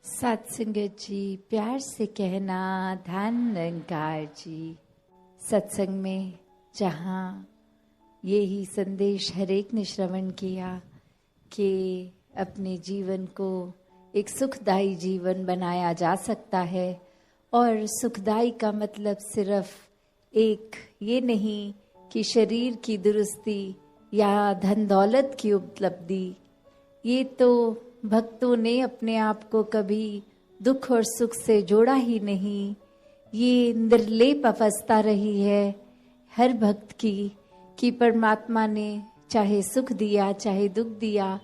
सत्संगत जी, प्यार से कहना ध्यान निरंकार जी। सत्संग में जहाँ ये ही संदेश हर एक ने श्रवण किया कि अपने जीवन को एक सुखदायी जीवन बनाया जा सकता है। और सुखदायी का मतलब सिर्फ एक ये नहीं कि शरीर की दुरुस्ती या धन दौलत की उपलब्धि। ये तो भक्तों ने अपने आप को कभी दुख और सुख से जोड़ा ही नहीं। ये निर्लेप अवस्था रही है हर भक्त की कि परमात्मा ने चाहे सुख दिया चाहे दुख दिया,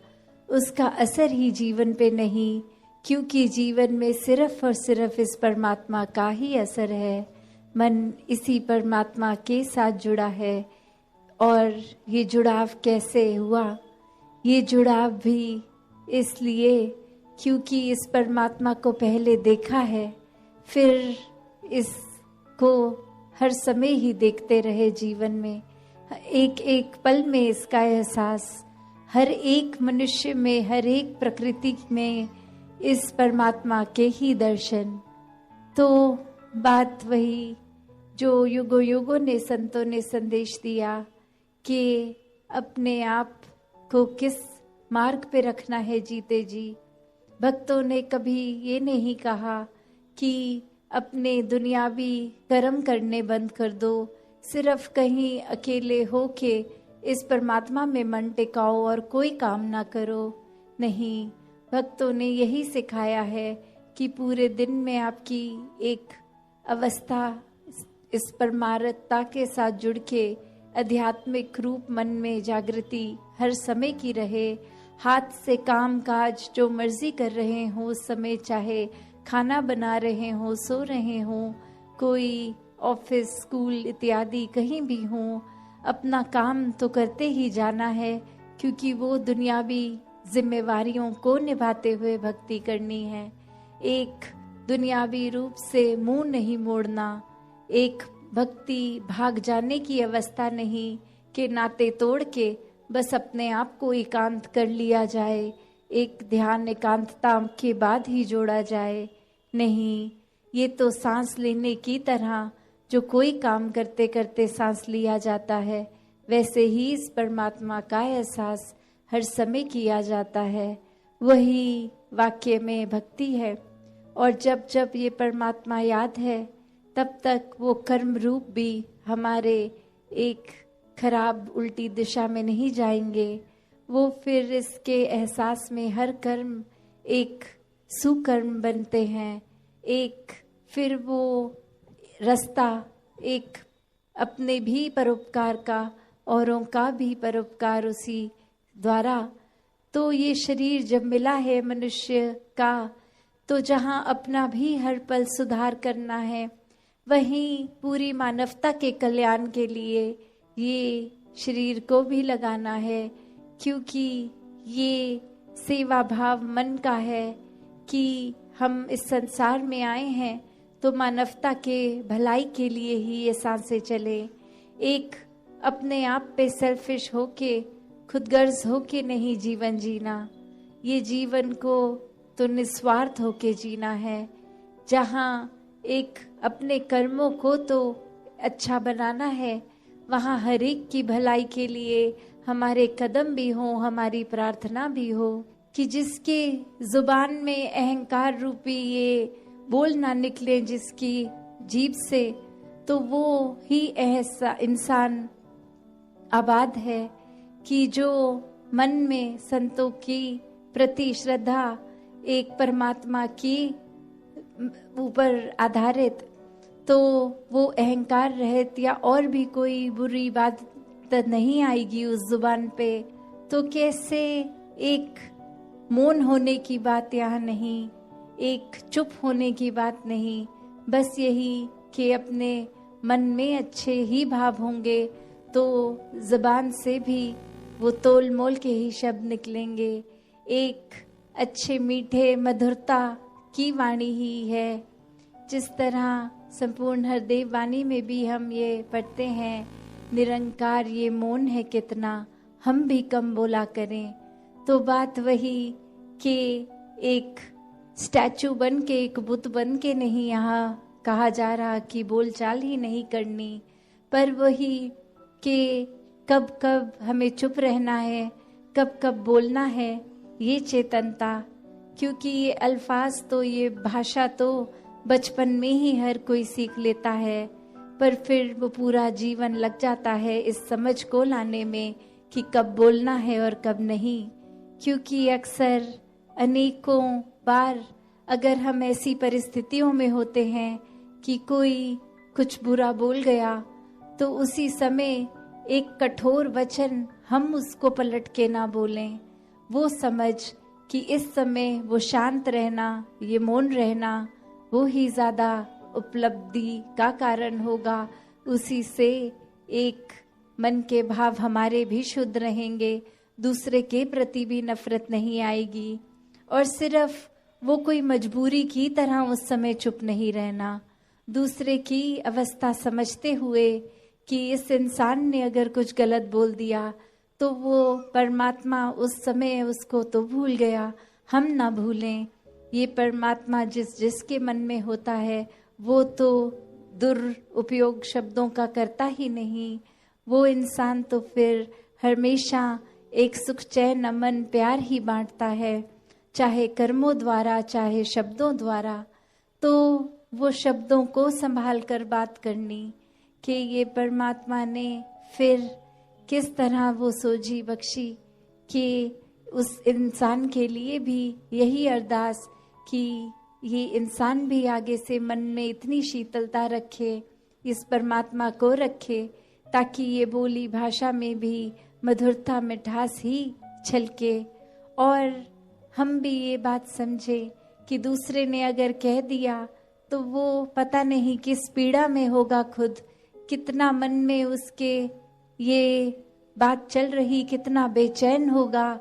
उसका असर ही जीवन पे नहीं, क्योंकि जीवन में सिर्फ और सिर्फ इस परमात्मा का ही असर है। मन इसी परमात्मा के साथ जुड़ा है। और ये जुड़ाव कैसे हुआ? ये जुड़ाव भी इसलिए क्योंकि इस परमात्मा को पहले देखा है, फिर इसको हर समय ही देखते रहे। जीवन में एक एक पल में इसका एहसास, हर एक मनुष्य में, हर एक प्रकृति में इस परमात्मा के ही दर्शन। तो बात वही जो युगों युगों ने संतों ने संदेश दिया कि अपने आप को किस मार्ग पे रखना है जीते जी। भक्तों ने कभी ये नहीं कहा कि अपने दुनियावी कर्म करने बंद कर दो, सिर्फ कहीं अकेले हो के इस परमात्मा में मन टिकाओ और कोई काम ना करो। नहीं, भक्तों ने यही सिखाया है कि पूरे दिन में आपकी एक अवस्था इस परमात्मा के साथ जुड़ के आध्यात्मिक रूप मन में जागृति हर समय की रहे। हाथ से काम काज जो मर्जी कर रहे हो उस समय, चाहे खाना बना रहे हो, सो रहे हो, कोई ऑफिस स्कूल इत्यादि कहीं भी हो, अपना काम तो करते ही जाना है, क्योंकि वो दुनियावी जिम्मेवारियों को निभाते हुए भक्ति करनी है। एक दुनियावी रूप से मुंह नहीं मोड़ना, एक भक्ति भाग जाने की अवस्था नहीं कि नाते तोड़ के बस अपने आप को एकांत कर लिया जाए, एक ध्यान एकांतता के बाद ही जोड़ा जाए। नहीं, ये तो सांस लेने की तरह जो कोई काम करते करते सांस लिया जाता है, वैसे ही इस परमात्मा का एहसास हर समय किया जाता है। वही वाक्य में भक्ति है। और जब जब ये परमात्मा याद है, तब तक वो कर्म रूप भी हमारे एक खराब उल्टी दिशा में नहीं जाएंगे। वो फिर इसके एहसास में हर कर्म एक सुकर्म बनते हैं। एक फिर वो रास्ता एक अपने भी परोपकार का, औरों का भी परोपकार उसी द्वारा। तो ये शरीर जब मिला है मनुष्य का, तो जहाँ अपना भी हर पल सुधार करना है, वहीं पूरी मानवता के कल्याण के लिए ये शरीर को भी लगाना है। क्योंकि ये सेवा भाव मन का है कि हम इस संसार में आए हैं तो मानवता के भलाई के लिए ही ये सांसें चले। एक अपने आप पे सेल्फिश होके, खुदगर्ज होके नहीं जीवन जीना। ये जीवन को तो निस्वार्थ होके जीना है, जहाँ एक अपने कर्मों को तो अच्छा बनाना है, वहाँ हर एक की भलाई के लिए हमारे कदम भी हो, हमारी प्रार्थना भी हो कि जिसके जुबान में अहंकार रूपी ये बोल ना निकले जिसकी जीभ से, तो वो ही ऐसा इंसान आबाद है कि जो मन में संतों की प्रति श्रद्धा, एक परमात्मा की ऊपर आधारित, तो वो अहंकार रहित या और भी कोई बुरी बात नहीं आएगी उस जुबान पे। तो कैसे एक मौन होने की बात यहाँ नहीं, एक चुप होने की बात नहीं, बस यही कि अपने मन में अच्छे ही भाव होंगे तो जुबान से भी वो तोल मोल के ही शब्द निकलेंगे। एक अच्छे मीठे मधुरता की वाणी ही है। जिस तरह संपूर्ण हरदेव वाणी में भी हम ये पढ़ते हैं, निरंकार ये मौन है कितना, हम भी कम बोला करें। तो बात वही कि एक स्टैचू बन के, एक बुत बन के नहीं यहाँ कहा जा रहा कि बोलचाल ही नहीं करनी, पर वही कि कब कब हमें चुप रहना है, कब कब बोलना है, ये चेतनता। क्योंकि ये अल्फाज तो, ये भाषा तो बचपन में ही हर कोई सीख लेता है, पर फिर वो पूरा जीवन लग जाता है इस समझ को लाने में कि कब बोलना है और कब नहीं। क्योंकि अक्सर अनेकों बार अगर हम ऐसी परिस्थितियों में होते हैं कि कोई कुछ बुरा बोल गया, तो उसी समय एक कठोर वचन हम उसको पलट के ना बोलें, वो समझ कि इस समय वो शांत रहना, ये मौन रहना, वो ही ज्यादा उपलब्धि का कारण होगा। उसी से एक मन के भाव हमारे भी शुद्ध रहेंगे, दूसरे के प्रति भी नफरत नहीं आएगी, और सिर्फ वो कोई मजबूरी की तरह उस समय चुप नहीं रहना, दूसरे की अवस्था समझते हुए कि इस इंसान ने अगर कुछ गलत बोल दिया तो वो परमात्मा उस समय उसको तो भूल गया, हम ना भूलें। ये परमात्मा जिसके मन में होता है वो तो दुरुपयोग शब्दों का करता ही नहीं, वो इंसान तो फिर हमेशा एक सुख चैन अमन प्यार ही बांटता है, चाहे कर्मों द्वारा चाहे शब्दों द्वारा। तो वो शब्दों को संभाल कर बात करनी कि ये परमात्मा ने फिर किस तरह वो सोझी बख्शी कि उस इंसान के लिए भी यही अरदास कि ये इंसान भी आगे से मन में इतनी शीतलता रखे, इस परमात्मा को रखे, ताकि ये बोली भाषा में भी मधुरता मिठास ही छलके, और हम भी ये बात समझे कि दूसरे ने अगर कह दिया तो वो पता नहीं किस पीड़ा में होगा खुद, कितना मन में उसके ये बात चल रही, कितना बेचैन होगा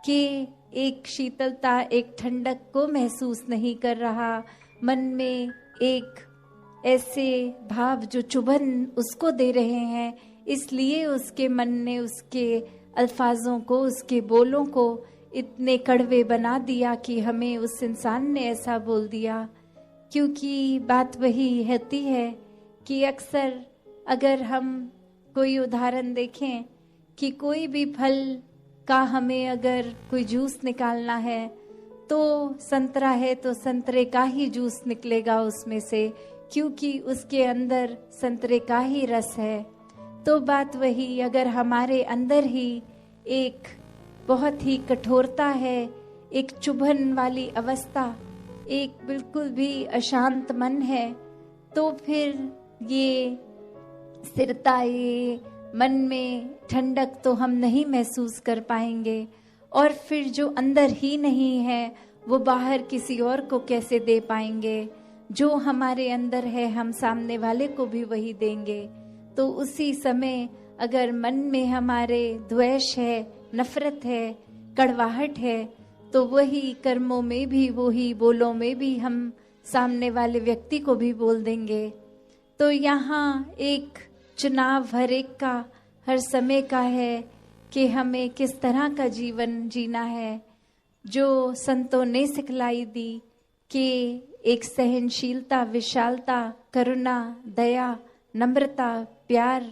कि एक शीतलता एक ठंडक को महसूस नहीं कर रहा, मन में एक ऐसे भाव जो चुभन उसको दे रहे हैं, इसलिए उसके मन ने उसके अल्फाजों को, उसके बोलों को इतने कड़वे बना दिया कि हमें उस इंसान ने ऐसा बोल दिया। क्योंकि बात वही होती है कि अक्सर अगर हम कोई उदाहरण देखें कि कोई भी फल का हमें अगर कोई जूस निकालना है, तो संतरा है तो संतरे का ही जूस निकलेगा उसमें से, क्योंकि उसके अंदर संतरे का ही रस है। तो बात वही, अगर हमारे अंदर ही एक बहुत ही कठोरता है, एक चुभन वाली अवस्था, एक बिल्कुल भी अशांत मन है, तो फिर ये स्थिरता, ये मन में ठंडक तो हम नहीं महसूस कर पाएंगे, और फिर जो अंदर ही नहीं है वो बाहर किसी और को कैसे दे पाएंगे। जो हमारे अंदर है हम सामने वाले को भी वही देंगे। तो उसी समय अगर मन में हमारे द्वेष है, नफरत है, कड़वाहट है, तो वही कर्मों में भी, वही बोलों में भी हम सामने वाले व्यक्ति को भी बोल देंगे। तो यहाँ एक चुनाव हर एक का, हर समय का है कि हमें किस तरह का जीवन जीना है। जो संतों ने सिखलाई दी कि एक सहनशीलता, विशालता, करुणा, दया, नम्रता, प्यार,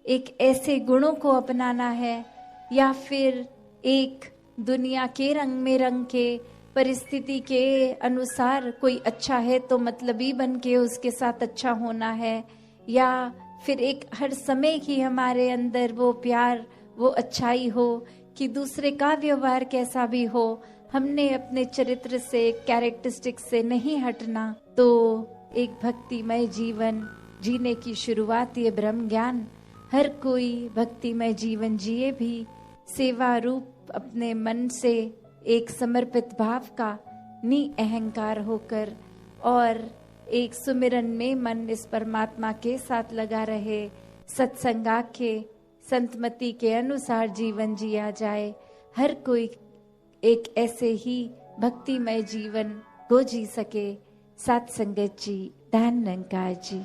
एक ऐसे गुणों को अपनाना है, या फिर एक दुनिया के रंग में रंग के, परिस्थिति के अनुसार कोई अच्छा है तो मतलबी बन के उसके साथ अच्छा होना है, या फिर एक हर समय ही हमारे अंदर वो प्यार, वो अच्छाई हो कि दूसरे का व्यवहार कैसा भी हो, हमने अपने चरित्र से, कैरेक्टरिस्टिक से नहीं हटना। तो एक भक्तिमय जीवन जीने की शुरुआत ये ब्रह्म ज्ञान, हर कोई भक्तिमय जीवन जिए भी सेवा रूप अपने मन से एक समर्पित भाव का निअहंकार होकर, और एक सुमिरन में मन इस परमात्मा के साथ लगा रहे, सत्संगा के संतमति के अनुसार जीवन जिया जाए। हर कोई एक ऐसे ही भक्तिमय जीवन को जी सके। सत्संगत जी, धन निरंकार जी।